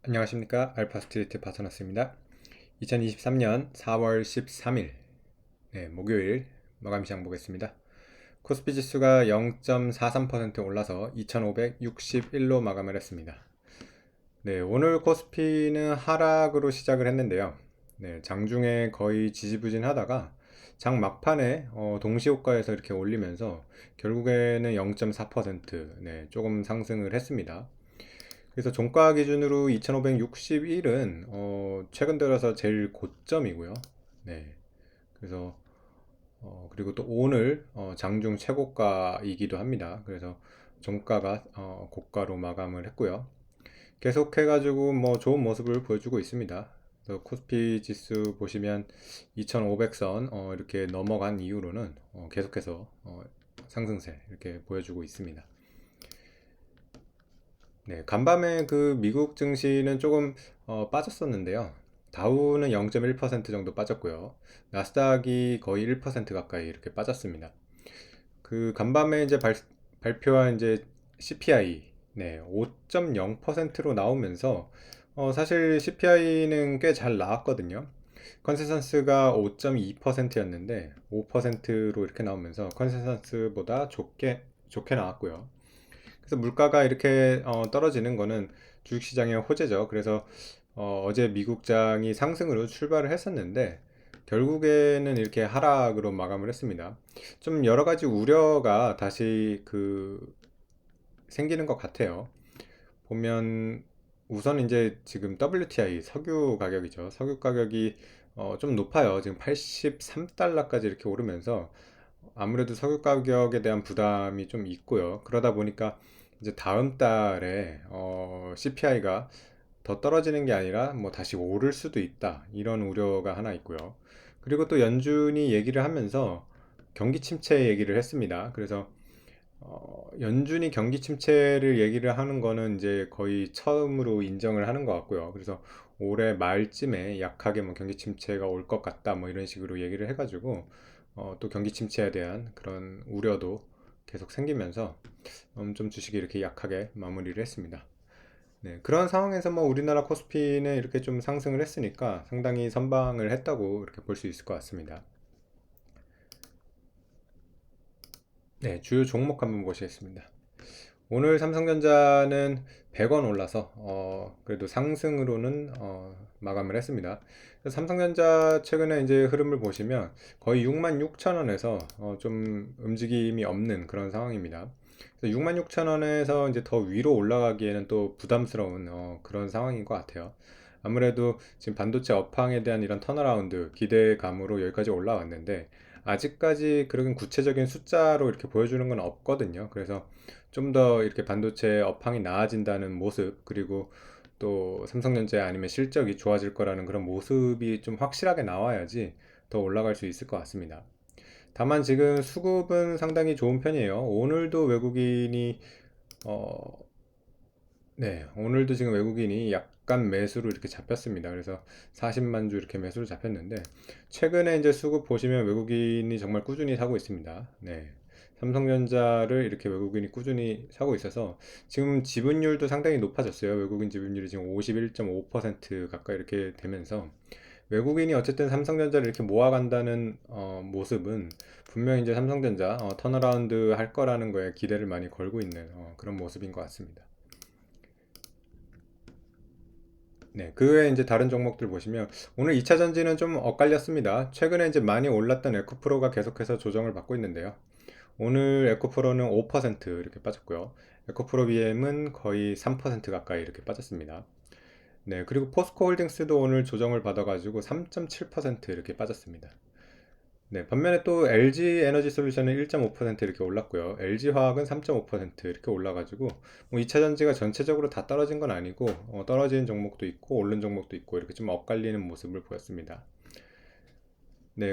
안녕하십니까. 알파스트리트 파트너스입니다. 2023년 4월 13일 목요일 마감 시장 보겠습니다. 코스피 지수가 0.43% 올라서 2561로 마감을 했습니다. 오늘 코스피는 하락으로 시작을 했는데요. 장중에 거의 지지부진하다가 장 막판에 동시호가에서 이렇게 올리면서 결국에는 0.4% 조금 상승을 했습니다. 그래서 종가 기준으로 2561은 최근 들어서 제일 고점이고요. 그래서 그리고 또 오늘 장중 최고가이기도 합니다. 그래서 종가가 고가로 마감을 했고요. 계속해가지고 뭐 좋은 모습을 보여주고 있습니다. 그래서 코스피 지수 보시면 2500선 이렇게 넘어간 이후로는 계속해서 상승세 이렇게 보여주고 있습니다. 간밤에 그 미국 증시는 조금 빠졌었는데요. 다우는 0.1% 정도 빠졌고요. 나스닥이 거의 1% 가까이 이렇게 빠졌습니다. 그 간밤에 이제 발표한 이제 CPI 5.0%로 나오면서 사실 CPI는 꽤 잘 나왔거든요. 컨센서스가 5.2%였는데 5%로 이렇게 나오면서 컨센서스보다 좋게 나왔고요. 그래서 물가가 이렇게 떨어지는 거는 주식시장의 호재죠. 그래서 제 미국장이 상승으로 출발을 했었는데 결국에는 이렇게 하락으로 마감을 했습니다. 좀 여러 가지 우려가 다시 생기는 것 같아요. 보면 우선 이제 지금 WTI 석유 가격이죠. 석유 가격이 좀 높아요. 지금 83달러까지 이렇게 오르면서 아무래도 석유 가격에 대한 부담이 좀 있고요. 그러다 보니까 이제 다음 달에 CPI가 더 떨어지는 게 아니라 뭐 다시 오를 수도 있다. 이런 우려가 하나 있고요. 그리고 또 연준이 얘기를 하면서 경기 침체 얘기를 했습니다. 그래서 연준이 경기 침체를 얘기를 하는 거는 이제 거의 처음으로 인정을 하는 것 같고요. 그래서 올해 말쯤에 약하게 뭐 경기 침체가 올 것 같다 뭐 이런 식으로 얘기를 해가지고 또 경기 침체에 대한 그런 우려도 계속 생기면서 좀 주식이 이렇게 약하게 마무리를 했습니다. 그런 상황에서 뭐 우리나라 코스피는 이렇게 좀 상승을 했으니까 상당히 선방을 했다고 이렇게 볼 수 있을 것 같습니다. 주요 종목 한번 보시겠습니다. 오늘 삼성전자는 100원 올라서 그래도 상승으로는 마감을 했습니다. 삼성전자 최근에 이제 흐름을 보시면 거의 66,000원에서 좀 움직임이 없는 그런 상황입니다. 66,000원에서 이제 더 위로 올라가기에는 또 부담스러운 그런 상황인 것 같아요. 아무래도 지금 반도체 업황에 대한 이런 턴어라운드 기대감으로 여기까지 올라왔는데 아직까지 그런 구체적인 숫자로 이렇게 보여주는 건 없거든요. 그래서 좀 더 이렇게 반도체 업황이 나아진다는 모습, 그리고 또 삼성전자 아니면 실적이 좋아질 거라는 그런 모습이 좀 확실하게 나와야지 더 올라갈 수 있을 것 같습니다. 다만 지금 수급은 상당히 좋은 편이에요. 오늘도 외국인이 어, 오늘도 지금 외국인이 약간 매수로 이렇게 잡혔습니다. 그래서 40만 주 이렇게 매수로 잡혔는데, 최근에 이제 수급 보시면 외국인이 정말 꾸준히 사고 있습니다. 삼성전자를 이렇게 외국인이 꾸준히 사고 있어서 지금 지분율도 상당히 높아졌어요. 외국인 지분율이 지금 51.5% 가까이 이렇게 되면서 외국인이 어쨌든 삼성전자를 이렇게 모아간다는 모습은 분명히 이제 삼성전자 턴어라운드 할 거라는 거에 기대를 많이 걸고 있는 그런 모습인 것 같습니다. 그 외에 이제 다른 종목들 보시면 오늘 2차 전지는 좀 엇갈렸습니다. 최근에 이제 많이 올랐던 에코프로가 계속해서 조정을 받고 있는데요. 오늘 에코프로는 5% 이렇게 빠졌고요. 에코프로 BM은 거의 3% 가까이 이렇게 빠졌습니다. 그리고 포스코 홀딩스도 오늘 조정을 받아가지고 3.7% 이렇게 빠졌습니다. 반면에 또 LG 에너지 솔루션은 1.5% 이렇게 올랐고요. LG 화학은 3.5% 이렇게 올라가지고 뭐 2차 전지가 전체적으로 다 떨어진 건 아니고 떨어지는 종목도 있고 오른 종목도 있고 이렇게 좀 엇갈리는 모습을 보였습니다.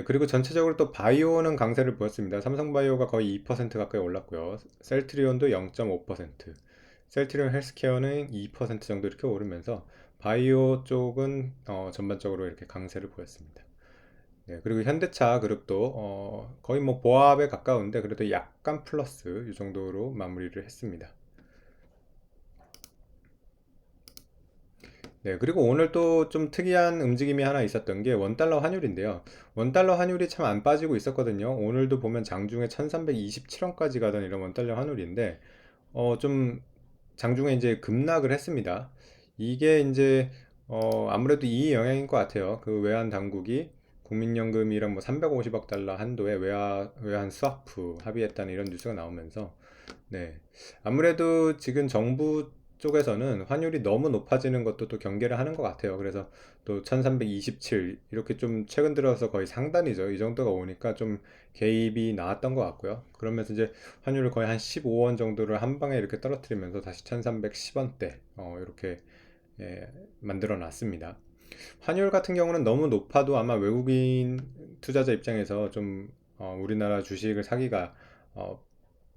그리고 전체적으로 또 바이오는 강세를 보였습니다. 삼성바이오가 거의 2% 가까이 올랐고요. 셀트리온도 0.5%, 셀트리온 헬스케어는 2% 정도 이렇게 오르면서 바이오 쪽은 전반적으로 이렇게 강세를 보였습니다. 그리고 현대차 그룹도 거의 뭐 보합에 가까운데 그래도 약간 플러스 이 정도로 마무리를 했습니다. 네, 그리고 오늘 또 좀 특이한 움직임이 하나 있었던 게 원달러 환율인데요. 원달러 환율이 참 안 빠지고 있었거든요. 오늘도 보면 장중에 1327원까지 가던 이런 원달러 환율인데, 좀 장중에 이제 급락을 했습니다. 이게 이제 아무래도 이 영향인 것 같아요. 그 외환 당국이 국민연금이랑 뭐 350억 달러 한도의 외환 스와프 합의했다는 이런 뉴스가 나오면서 네. 아무래도 지금 정부 쪽에서는 환율이 너무 높아지는 것도 또 경계를 하는 것 같아요. 그래서 또 1327 이렇게 좀 최근 들어서 거의 상단이죠. 이 정도가 오니까 좀 개입이 나왔던 것 같고요. 그러면서 이제 환율을 거의 한 15원 정도를 한 방에 이렇게 떨어뜨리면서 다시 1310원대 이렇게 만들어 놨습니다. 환율 같은 경우는 너무 높아도 아마 외국인 투자자 입장에서 좀 우리나라 주식을 사기가 어,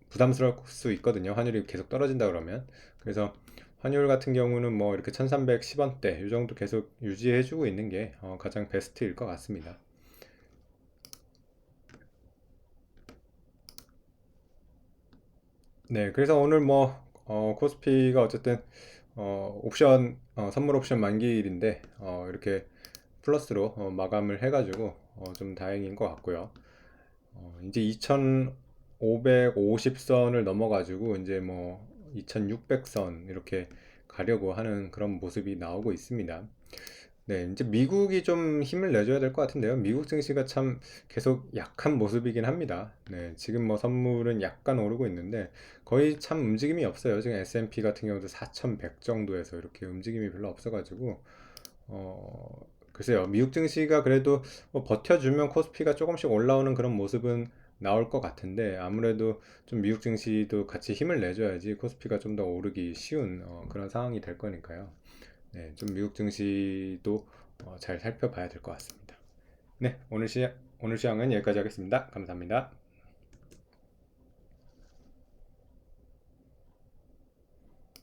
부담스러울 수 있거든요. 환율이 계속 떨어진다 그러면. 그래서 환율 같은 경우는 뭐 이렇게 1310원대 이 정도 계속 유지해주고 있는 게 가장 베스트일 것 같습니다. 네, 그래서 오늘 뭐 코스피가 어쨌든 옵션 선물 옵션 만기일인데 이렇게 플러스로 마감을 해가지고 좀 다행인 것 같고요. 이제 2550선을 넘어가지고 이제 뭐 2600선 이렇게 가려고 하는 그런 모습이 나오고 있습니다. 네, 이제 미국이 좀 힘을 내줘야 될 것 같은데요. 미국 증시가 참 계속 약한 모습이긴 합니다. 네, 지금 뭐 선물은 약간 오르고 있는데 거의 참 움직임이 없어요. 지금 S&P 같은 경우도 4100 정도에서 이렇게 움직임이 별로 없어가지고 글쎄요. 미국 증시가 그래도 뭐 버텨주면 코스피가 조금씩 올라오는 그런 모습은 나올 것 같은데 아무래도 좀 미국 증시도 같이 힘을 내줘야지 코스피가 좀 더 오르기 쉬운 그런 상황이 될 거니까요. 네, 좀 미국 증시도 잘 살펴봐야 될 것 같습니다. 네, 오늘 시황은 여기까지 하겠습니다. 감사합니다.